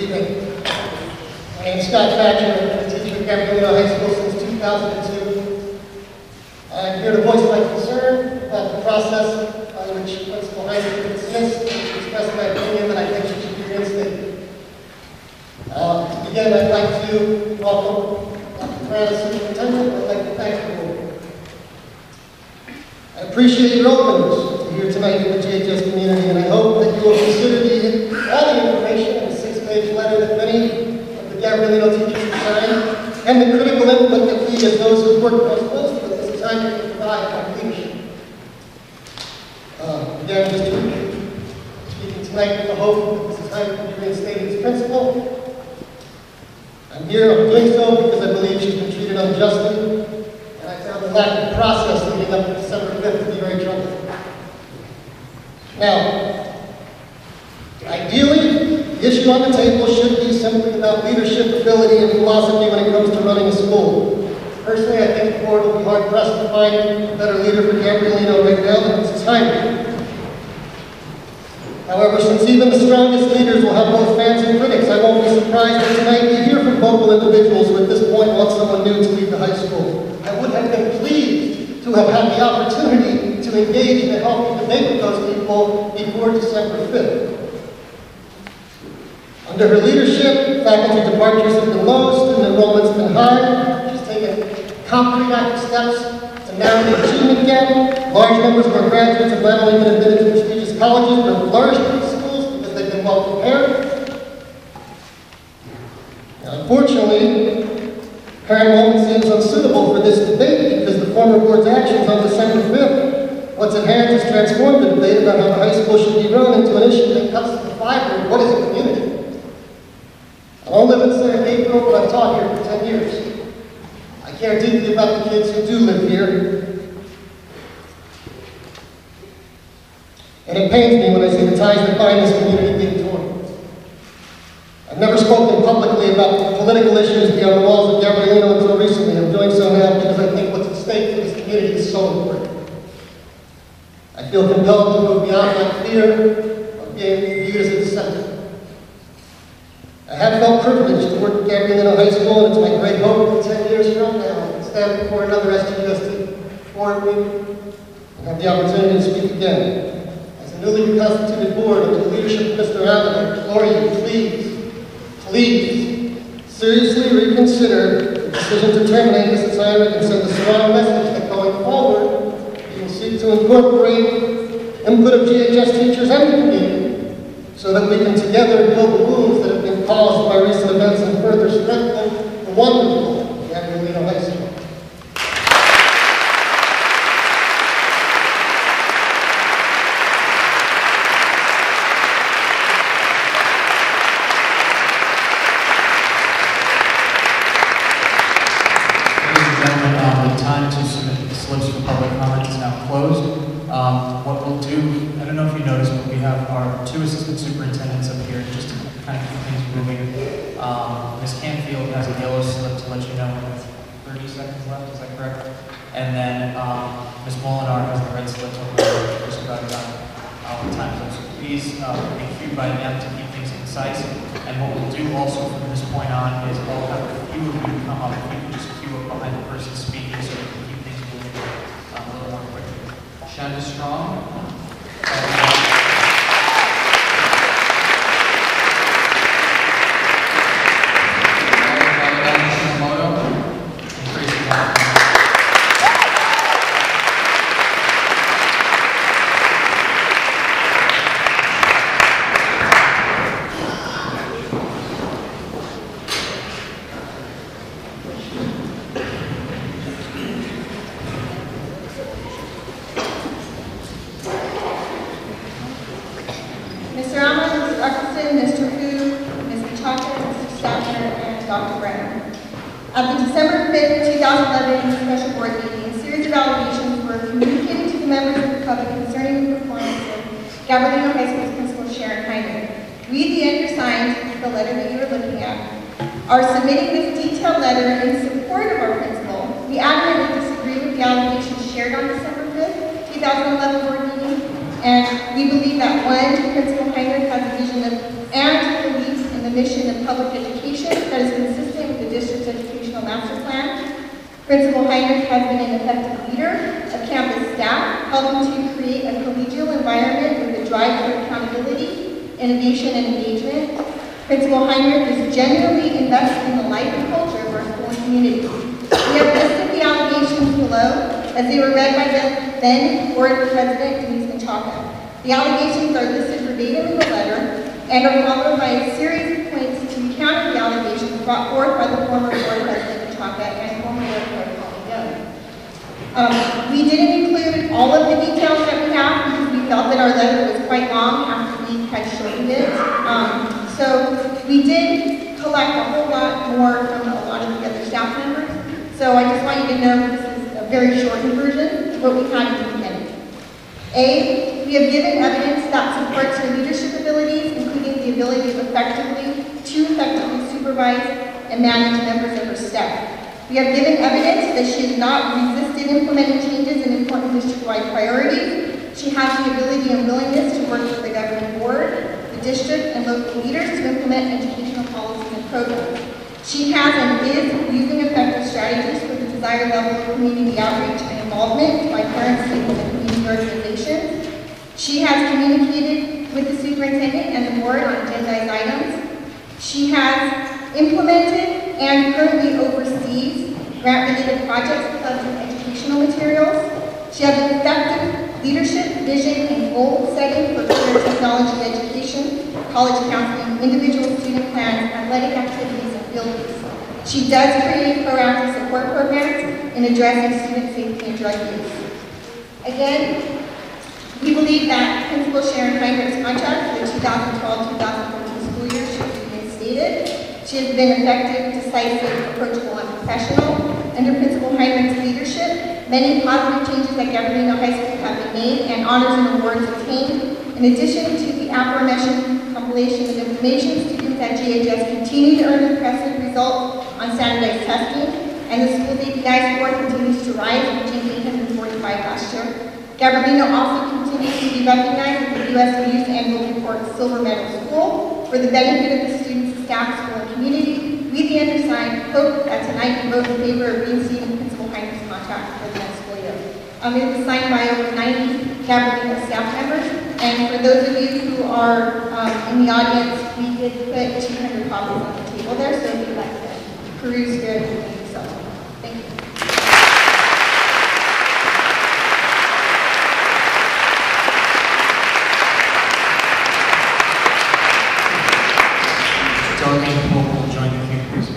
evening. My name is Scott Thatcher. I've been a teacher at Gabriel High School since 2002. I'm here to voice my concern about the process by which Principal Heinrich was dismissed and to express my opinion that I think she should be reinstated. To begin, I'd like to welcome Dr. Brown, Superintendent. I'd like to thank the board. I appreciate your openness to hear tonight from the GHS community, and I hope that you will consider all the information in the 6-page letter that many of the Gabriel teachers have signed, and the critical input that we, as those who work most closely with this assignment, can provide our leadership. Again, just speaking tonight with the hope that this assignment will be reinstated as principal. I'm doing so because I believe she's been treated unjustly, and I found the lack of process leading up to December 5th to be very troubling. Now, ideally, the issue on the table should be simply about leadership, ability, and philosophy when it comes to running a school. Personally, I think the board will be hard-pressed to find a better leader for Gabriel right now than Mrs. Heinrich. However, since even the strongest leaders will have both fans and critics, I won't be surprised that tonight we hear from vocal individuals who at this point want someone new to lead the high school. I would have been pleased to have had the opportunity to engage in a healthy debate with those people before December 5th. Under her leadership, faculty departures have been low, student enrollment's been high. She's taken concrete active steps to narrow the achievement gap. Large numbers of our graduates have not only been admitted to prestigious colleges, but flourished in these schools because they've been well prepared. Now, unfortunately, current moment seems unsuitable for this debate because the former board's actions on December 5th, what's at hand, has transformed the debate about how the high school should be run into an issue that cuts to the fiber of what is a community. I don't live in San Gabriel, but I've taught here for 10 years. I care deeply about the kids who do live here. And it pains me when I see the ties that bind this community being torn. I've never spoken publicly about the political issues beyond the walls of Gabriel until recently. I'm doing so now because I think what's at stake for this community is so important. I feel compelled to move beyond my fear of being viewed as a dissenter. I have felt privileged to work at Gabriel High School, and it's my great hope that 10 years from now I can stand before another SGUST board meeting and have the opportunity to speak again. As a newly reconstituted board, under the leadership of Mr. Allen, I implore you, please, seriously reconsider the decision to terminate Mrs. Heinrich and send a strong message that going forward, we will seek to incorporate input of GHS teachers and the community so that we can together build the wounds that have been caused by recent events and further strengthen the wonderful Gabriel High School. Ladies and gentlemen, the time to submit the slips for public comment is now closed. What we'll do, I don't know if you noticed, but we have our 2 assistant superintendents up here just to kind of keep things moving. Ms. Canfield has a yellow slip to let you know we have 30 seconds left, is that correct? And then Ms. Molinar has the red slip over there, just about done the time zone. So please be queued by them to keep things concise. And what we'll do also from this point on is I'll have a few of you come up, if you can just queue up behind the person speaking so we can keep things moving a little more quickly. Shanda Strong. Dr. Brown. At the December 5th, 2011 special board meeting, a series of allegations were communicated to the members of the public concerning the performance of Gabriel High School's principal, Sharron Heinrich. We, the undersigned, the letter that you are looking at, are submitting this detailed letter in support of our principal. We adamantly disagree with the allegations shared on December 5th, 2011 board meeting, and we believe that one, Principal Heinrich has a vision of and believes in the mission of public education that is consistent with the district's educational master plan. Principal Heinrich has been an effective leader of campus staff, helping to create a collegial environment with a drive for accountability, innovation, and engagement. Principal Heinrich is genuinely invested in the life and culture of our school and community. We have listed the allegations below as they were read by the then board president, Denise Menchaca. The allegations are listed verbatim in the letter and are followed by a series of points to counter the allegations brought forth by the former board president Menchaca and former board president Young. We didn't include all of the details that we have because we felt that our letter was quite long after we had shortened it. So we did collect a whole lot more from a lot of the other staff members. So I just want you to know this is a very shortened version of what we had in the beginning. A, we have given evidence that supports her leadership abilities, including the ability to effectively supervise and manage members of her staff. We have given evidence that she has not resisted implementing changes in important district-wide priorities. She has the ability and willingness to work with the governing board, the district, and local leaders to implement educational policies and programs. She has and is using effective strategies for the desired level of community outreach and involvement by parents, students, and community organizations. She has communicated with the superintendent and the board on agendized items. She has implemented and currently oversees grant-related projects, clubs, and educational materials. She has effective leadership, vision, and goal setting for career technology education, college counseling, individual student plans, athletic activities, and field use. She does create proactive support programs in addressing student safety and drug use. Again, we believe that Principal Sharron Heinrich's contract for the 2012-2014 school year should be reinstated. She has been effective, decisive, approachable, and professional. Under Principal Heinrich's leadership, many positive changes at Gabriel High School have been made and honors and awards attained. In addition to the aforementioned compilation of information, students at GHS continue to earn impressive results on standardized testing, and the school's API score continues to rise, reaching 845 last year. Gabriel also continues to be recognized as the U.S. News Annual Report Silver Medal School for the benefit of the students, staff, school, and community. We, the undersigned, hope that tonight you vote in favor of reinstating Principal Heinrich's contract for the next school year. It was signed by over 90 Gabriel staff members, and for those of you who are in the audience, we did put 200 copies on the table there, so if you'd like to peruse through it, you can do so. Thank you. Will join the queue, please.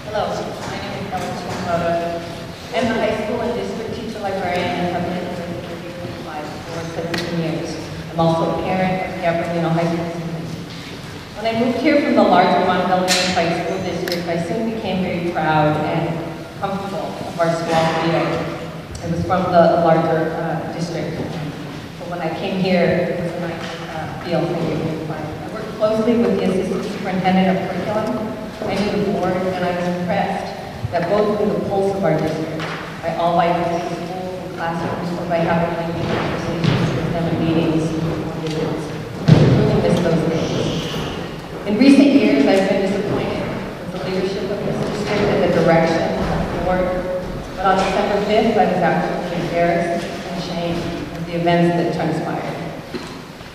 Hello, my name is Ellen. I'm the high school and district teacher librarian and have been with the for 17 years. I'm also a parent of Gabriel High School students. When I moved here from the larger Montgomery High School district, I soon became very proud and comfortable of our small community. It was from the larger district. So when I came here, it was a nice feel for you. I worked closely with the assistant superintendent of curriculum. I knew the board, and I was impressed that both knew the pulse of our district by all by visiting schools and classrooms or by having lengthy conversations with them in meetings or visits. I really miss those days. In recent years, I've been disappointed with the leadership of this district and the direction of the board. But on December 5th, I was actually embarrassed and ashamed of the events that transpired.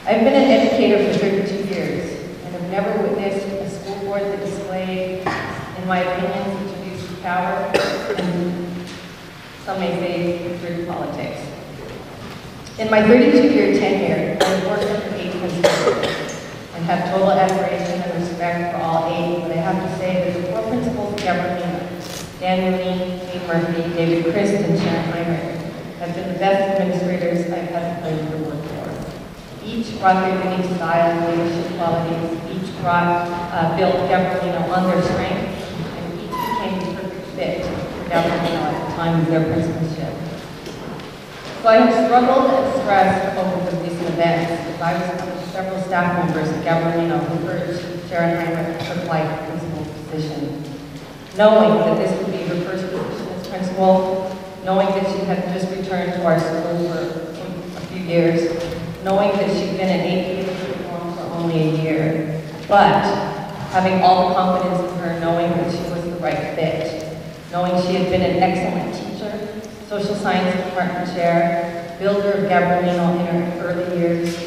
I've been an educator for 32 years and have never witnessed a school board that displayed, in my opinion, such abuse of power and some may say dirty politics. In my 32-year tenure, I've worked with 8 principals and have total admiration and respect for all 8, but I have to say that the 4 principals of Gabriel, Dan Mooney, Kate Murphy, David Christ, and Sharron Heinrich, have been the best administrators I've had the pleasure to work for. Each brought their unique style and leadership qualities. Each built Gabriel on their strength, and each became the perfect fit for Gabriel at the time of their principalship. So I have struggled and stressed over the recent events as I was one of several staff members at Gabriel who urged Sharron Heinrich to apply for principal position. Knowing that this would be her first position as principal, knowing that she had just returned to our school for a few years, knowing that she'd been an APA for only a year, but having all the confidence in her, knowing that she was the right fit, knowing she had been an excellent teacher, social science department chair, builder of Gabrielino in her early years,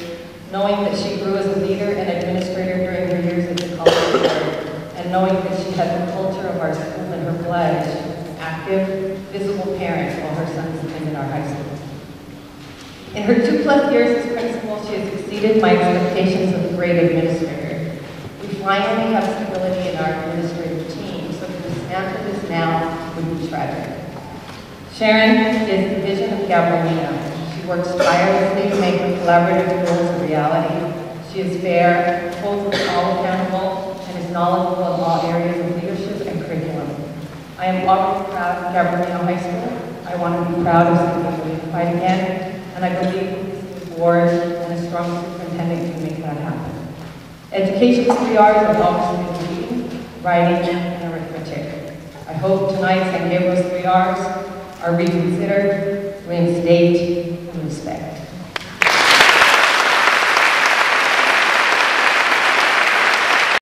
knowing that she grew as a leader and administrator during her years at the college board, and knowing that she had the culture of our school in her blood, as she was an active, visible parent while her sons attended our high school. In her 2+ years as principal, she has exceeded my expectations of a great administrator. We finally have stability in our administrative team, so to dismantle this now would be tragic. Sharron is the vision of Gabrielino. She works tirelessly to make her collaborative goals a reality. She is fair, holds us all accountable, and is knowledgeable in all areas of leadership and curriculum. I am already proud of Gabrielino High School. I want to be proud of City Unified again, and I believe this new board and a strong superintendent can make that happen. Education's 3 R's have always been reading, writing, and arithmetic. I hope tonight's and Gabriel's 3 R's are reconsidered, reinstated,